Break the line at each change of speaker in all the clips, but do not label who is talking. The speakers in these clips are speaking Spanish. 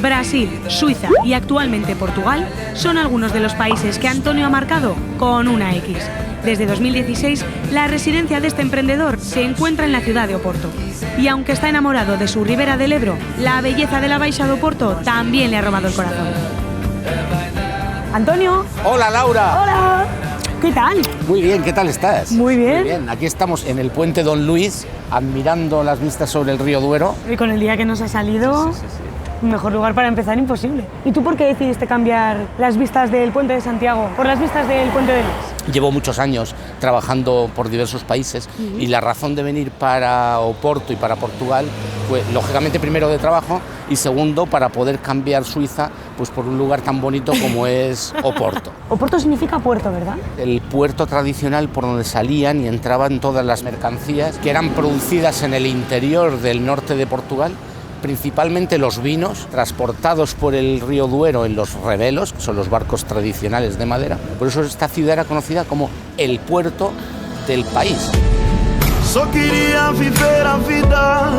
Brasil, Suiza y actualmente Portugal son algunos de los países que Antonio ha marcado con una X. Desde 2016, la residencia de este emprendedor se encuentra en la ciudad de Oporto. Y aunque está enamorado de su Ribera del Ebro, la belleza de la Baixa de Oporto también le ha robado el corazón. Antonio.
Hola, Laura.
Hola. ¿Qué tal?
Muy bien, ¿qué tal estás?
Muy bien.
Muy bien, aquí estamos en el puente Don Luis, admirando las vistas sobre el río Duero.
Y con el día que nos ha salido, sí. Mejor lugar para empezar imposible. ¿Y tú por qué decidiste cambiar las vistas del puente de Santiago por las vistas del puente de Luis?
Llevo muchos años trabajando por diversos países y la razón de venir para Oporto y para Portugal fue, lógicamente, primero de trabajo y segundo, para poder cambiar Suiza pues, por un lugar tan bonito como es Oporto.
Oporto significa puerto, ¿verdad?
El puerto tradicional por donde salían y entraban todas las mercancías que eran producidas en el interior del norte de Portugal, principalmente los vinos transportados por el río Duero en los rebelos, que son los barcos tradicionales de madera. Por eso esta ciudad era conocida como el puerto del país.
Só queria viver a vida,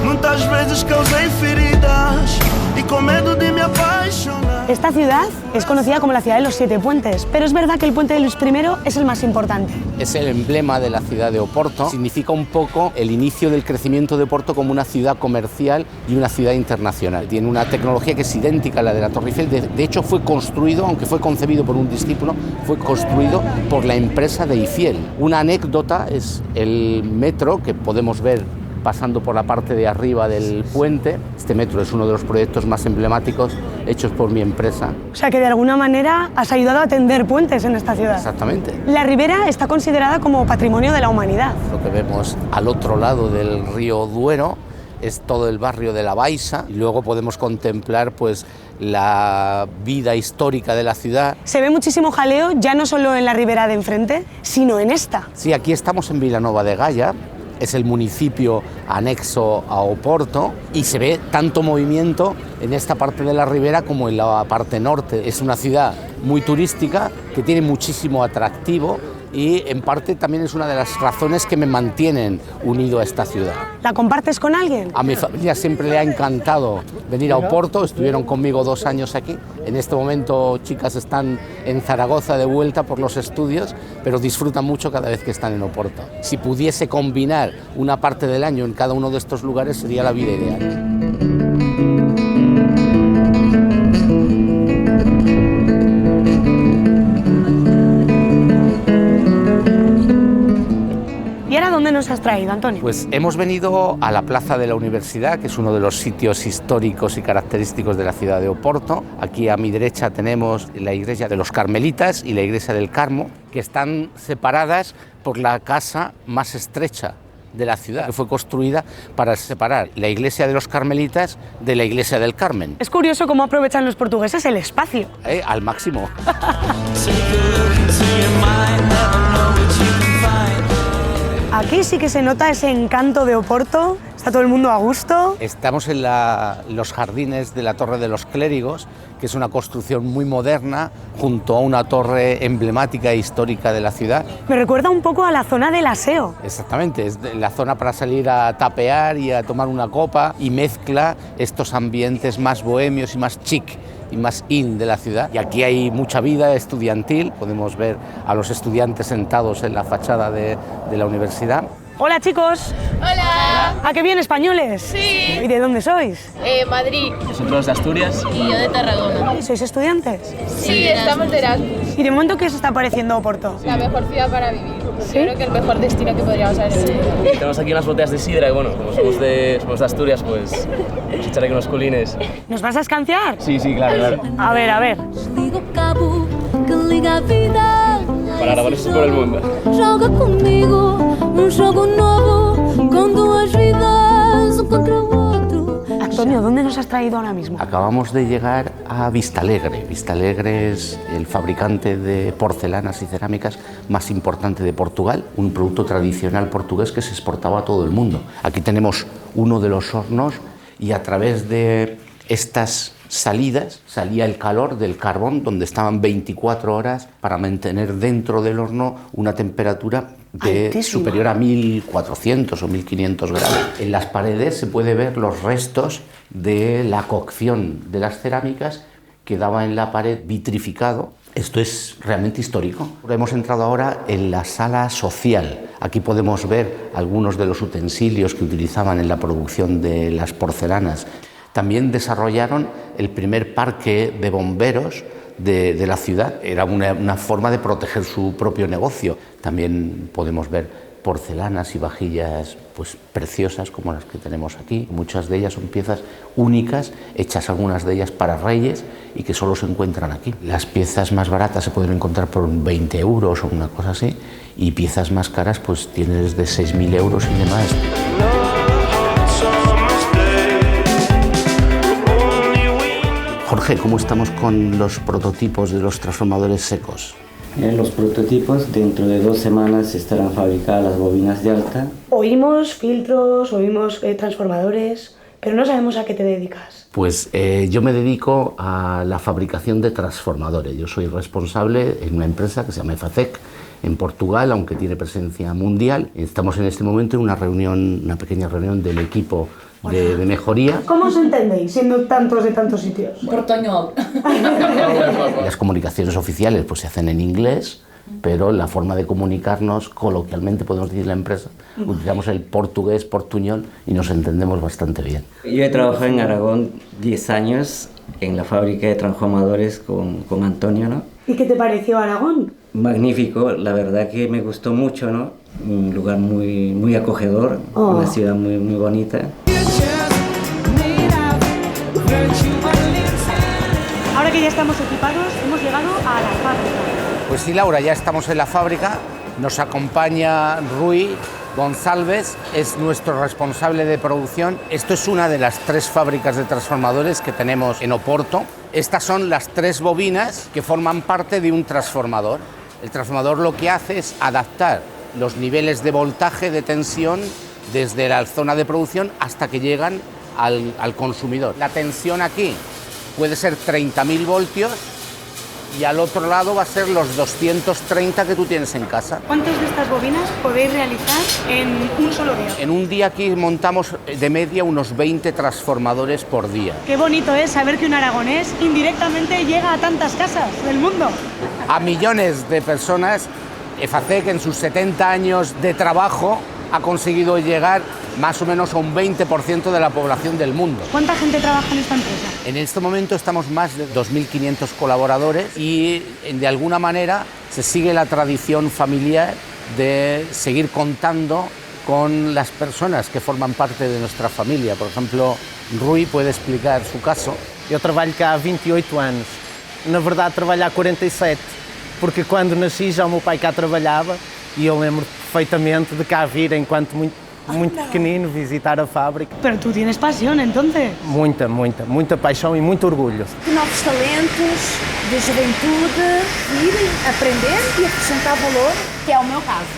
muitas veces causei feridas y con medo de me apaixonar.
Esta ciudad es conocida como la ciudad de los 7 puentes, pero es verdad que el puente de Luis I es el más importante.
Es el emblema de la ciudad de Oporto, significa un poco el inicio del crecimiento de Oporto como una ciudad comercial y una ciudad internacional. Tiene una tecnología que es idéntica a la de la Torre Eiffel, de hecho fue construido, aunque fue concebido por un discípulo, fue construido por la empresa de Eiffel. Una anécdota es el metro que podemos ver pasando por la parte de arriba del puente. Este metro es uno de los proyectos más emblemáticos hechos por mi empresa.
O sea que de alguna manera has ayudado a tender puentes en esta ciudad.
Exactamente.
La Ribera está considerada como patrimonio de la humanidad.
Lo que vemos al otro lado del río Duero es todo el barrio de la Baixa y luego podemos contemplar pues la vida histórica de la ciudad.
Se ve muchísimo jaleo ya no solo en la ribera de enfrente, sino en esta.
Sí, aquí estamos en Vilanova de Gaia. Es el municipio anexo a Oporto y se ve tanto movimiento en esta parte de la ribera como en la parte norte. Es una ciudad muy turística que tiene muchísimo atractivo y en parte también es una de las razones que me mantienen unido a esta ciudad.
¿La compartes con alguien?
A mi familia siempre le ha encantado venir a Oporto, estuvieron conmigo 2 años aquí. En este momento chicas están en Zaragoza de vuelta por los estudios, pero disfrutan mucho cada vez que están en Oporto. Si pudiese combinar una parte del año en cada uno de estos lugares sería la vida ideal.
¿Y ahora dónde nos has traído, Antonio?
Pues hemos venido a la Plaza de la Universidad, que es uno de los sitios históricos y característicos de la ciudad de Oporto. Aquí a mi derecha tenemos la iglesia de los Carmelitas y la iglesia del Carmo, que están separadas por la casa más estrecha de la ciudad, que fue construida para separar la iglesia de los Carmelitas de la iglesia del Carmen.
Es curioso cómo aprovechan los portugueses el espacio.
Al máximo.
Aquí sí que se nota ese encanto de Oporto, está todo el mundo a gusto.
Estamos en los jardines de la Torre de los Clérigos, que es una construcción muy moderna, junto a una torre emblemática e histórica de la ciudad.
Me recuerda un poco a la zona del aseo.
Exactamente, es la zona para salir a tapear y a tomar una copa y mezcla estos ambientes más bohemios y más chic y más in de la ciudad. Y aquí hay mucha vida estudiantil, podemos ver a los estudiantes sentados en la fachada de la universidad.
Hola chicos.
Hola.
¿A qué bien españoles?
Sí.
¿Y de dónde sois?
Madrid.
Nosotros de Asturias.
Y yo de Tarragona.
¿Sois estudiantes?
Sí, estamos de Erasmus.
¿Y de momento qué os está pareciendo Oporto?
La mejor ciudad para vivir.
¿Sí?
Yo creo que el mejor destino que podríamos haber en el mundo.
Tenemos aquí unas botellas de sidra y bueno, como somos de Asturias, pues vamos a echar aquí unos culines.
¿Nos vas a escanciar?
Sí, claro, claro.
A ver, a ver.
Liga o cabo que liga a vida.
Para grabar eso por el mundo.
Joga comigo jogo novo con 2 vidas contra o outro.
Antonio, ¿dónde nos has traído ahora mismo?
Acabamos de llegar a Vistalegre. Vistalegre es el fabricante de porcelanas y cerámicas más importante de Portugal, un producto tradicional portugués que se exportaba a todo el mundo. Aquí tenemos uno de los hornos y a través de estas salidas salía el calor del carbón, donde estaban 24 horas para mantener dentro del horno una temperatura superior a 1400 o 1500 grados. En las paredes se puede ver los restos de la cocción de las cerámicas, quedaba en la pared vitrificado. Esto es realmente histórico. Hemos entrado ahora en la sala social. Aquí podemos ver algunos de los utensilios que utilizaban en la producción de las porcelanas. También desarrollaron el primer parque de bomberos de la ciudad. Era una forma de proteger su propio negocio. También podemos ver porcelanas y vajillas pues, preciosas como las que tenemos aquí. Muchas de ellas son piezas únicas, hechas algunas de ellas para reyes y que solo se encuentran aquí. Las piezas más baratas se pueden encontrar por 20 euros o una cosa así, y piezas más caras pues tienen desde 6.000 euros y demás. Jorge, ¿cómo estamos con los prototipos de los transformadores secos?
Los prototipos, dentro de 2 semanas estarán fabricadas las bobinas de alta.
Oímos filtros, oímos transformadores, pero no sabemos a qué te dedicas.
Pues yo me dedico a la fabricación de transformadores. Yo soy responsable en una empresa que se llama EFACEC en Portugal, aunque tiene presencia mundial. Estamos en este momento en una pequeña reunión del equipo de mejoría.
¿Cómo os entendéis siendo tantos de tantos sitios?
Portoñol.
Las comunicaciones oficiales pues se hacen en inglés, pero la forma de comunicarnos, coloquialmente podemos decir la empresa, utilizamos el portugués, portuñol, y nos entendemos bastante bien.
Yo he trabajado en Aragón 10 años en la fábrica de transformadores con Antonio, ¿no?
¿Y qué te pareció Aragón?
Magnífico, la verdad que me gustó mucho, ¿no? Un lugar muy acogedor, una ciudad muy bonita.
Ahora que ya estamos equipados, hemos llegado a la fábrica.
Pues sí, Laura, ya estamos en la fábrica. Nos acompaña Rui González, es nuestro responsable de producción. Esto es una de las 3 fábricas de transformadores que tenemos en Oporto. Estas son las 3 bobinas que forman parte de un transformador. El transformador lo que hace es adaptar los niveles de voltaje, de tensión, desde la zona de producción hasta que llegan al consumidor. La tensión aquí puede ser 30.000 voltios y al otro lado va a ser los 230 que tú tienes en casa.
¿Cuántas de estas bobinas podéis realizar en un solo día?
En un día aquí montamos de media unos 20 transformadores por día.
Qué bonito es saber que un aragonés indirectamente llega a tantas casas del mundo.
A millones de personas. EFACEC en sus 70 años de trabajo ha conseguido llegar más o menos a un 20% de la población del mundo.
¿Cuánta gente trabaja en esta empresa?
En este momento estamos más de 2.500 colaboradores y de alguna manera se sigue la tradición familiar de seguir contando con las personas que forman parte de nuestra familia. Por ejemplo, Rui puede explicar su caso.
Eu trabalho cá há 28 anos. Na verdade, trabalho há 47, porque quando nasci já o meu pai cá trabalhava e eu lembro perfeitamente de cá vir enquanto muito pequenino visitar a fábrica.
Pero tú tienes pasión, entonces.
Muita paixão e muito orgulho.
De novos talentos, de juventude, ir, aprender e acrescentar valor, que é o meu caso.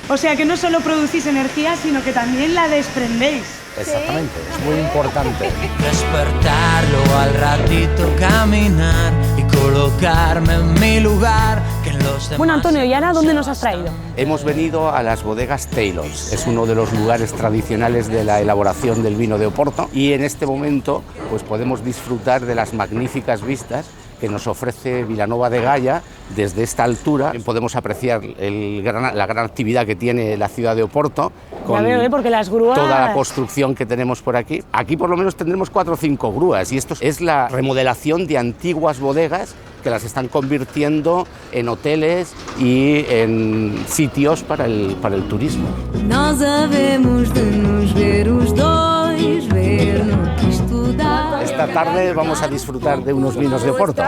O sea que no solo producís energía, sino que también la desprendéis.
Exactamente, es muy importante.
Despertarlo al ratito, caminar y colocarme en mi lugar. Que los demás.
Bueno, Antonio, ¿y ahora dónde nos has traído?
Hemos venido a las bodegas Taylors. Es uno de los lugares tradicionales de la elaboración del vino de Oporto y en este momento pues podemos disfrutar de las magníficas vistas que nos ofrece Vilanova de Gaia. Desde esta altura podemos apreciar la gran actividad que tiene la ciudad de Oporto, con
porque las grúas...
toda la construcción que tenemos por aquí. Aquí por lo menos tendremos 4 o 5 grúas y esto es la remodelación de antiguas bodegas que las están convirtiendo en hoteles y en sitios para el turismo.
Nós havemos de nos ver os dois, ver no que estudar.
Esta tarde vamos a disfrutar de unos vinos de Oporto.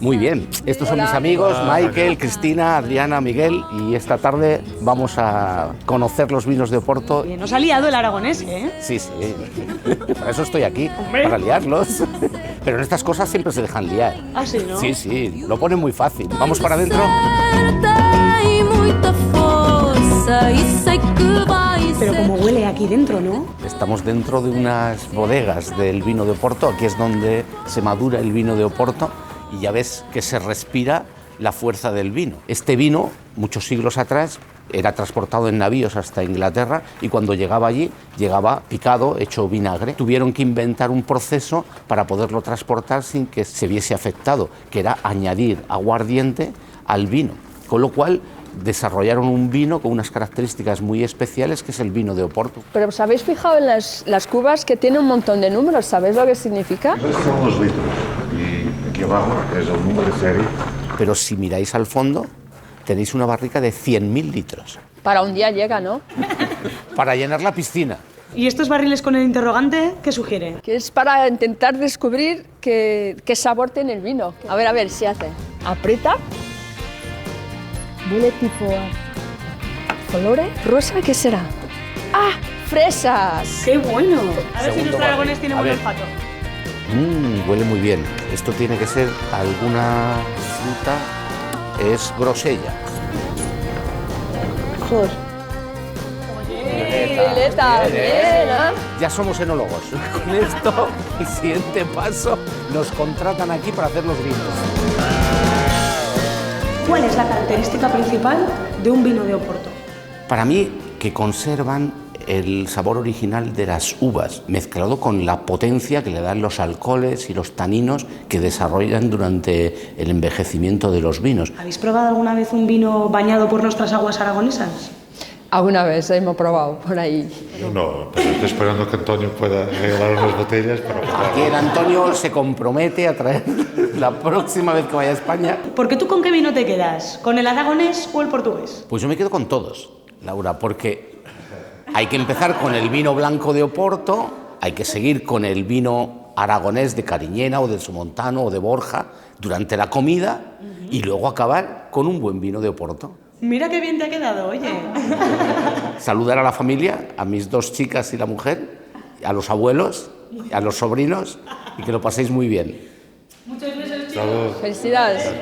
Muy bien, estos son mis amigos, Michael, Cristina, Adriana, Miguel, y esta tarde vamos a conocer los vinos de Oporto.
Bien, nos ha liado el aragonés, ¿eh?
Sí, para eso estoy aquí, para liarlos. Pero en estas cosas siempre se dejan liar.
¿Ah, sí, no?
Sí, lo ponen muy fácil. ¿Vamos para adentro?
Pero como huele aquí dentro, ¿no?
Estamos dentro de unas bodegas del vino de Oporto. Aquí es donde se madura el vino de Oporto y ya ves que se respira la fuerza del vino. Este vino muchos siglos atrás, era transportado en navíos hasta Inglaterra y cuando llegaba allí, llegaba picado, hecho vinagre. Tuvieron que inventar un proceso para poderlo transportar sin que se viese afectado, que era añadir aguardiente al vino, con lo cual desarrollaron un vino con unas características muy especiales, que es el vino de Oporto.
Pero ¿os habéis fijado en las cubas que tienen un montón de números? ¿Sabéis lo que significa?
Son los litros y aquí abajo es el número de serie.
Pero si miráis al fondo, tenéis una barrica de 100.000 litros.
Para un día llega, ¿no?
Para llenar la piscina.
¿Y estos barriles con el interrogante qué sugiere?
Que es para intentar descubrir qué sabor tiene el vino. A ver, si hace. Aprieta. Huele tipo a colores. ¿Rosa? ¿Qué será? ¡Ah! ¡Fresas!
¡Qué bueno! A ver si
Segundo
nuestro aragonés tiene
A
buen
ver.
olfato.
Huele muy bien. Esto tiene que ser alguna fruta, es grosella.
Joder. Violeta, bien, ¿eh?
Ya somos enólogos. Con esto, el siguiente paso, nos contratan aquí para hacer los vinos.
¿Cuál es la característica principal de un vino de Oporto?
Para mí, que conservan el sabor original de las uvas, mezclado con la potencia que le dan los alcoholes y los taninos que desarrollan durante el envejecimiento de los vinos.
¿Habéis probado alguna vez un vino bañado por nuestras aguas aragonesas?
Alguna vez hemos probado por ahí.
Yo no, pero estoy esperando que Antonio pueda regalar unas botellas para probarlo.
Aquí el Antonio se compromete a traer la próxima vez que vaya a España.
¿Porque tú con qué vino te quedas? ¿Con el aragonés o el portugués?
Pues yo me quedo con todos, Laura, porque hay que empezar con el vino blanco de Oporto, hay que seguir con el vino aragonés de Cariñena o del Somontano o de Borja durante la comida y luego acabar con un buen vino de Oporto.
Mira qué bien te ha quedado, oye.
Saludar a la familia, a mis dos chicas y la mujer, a los abuelos, a los sobrinos y que lo paséis muy bien.
Muchos besos,
Salud.
Felicidades.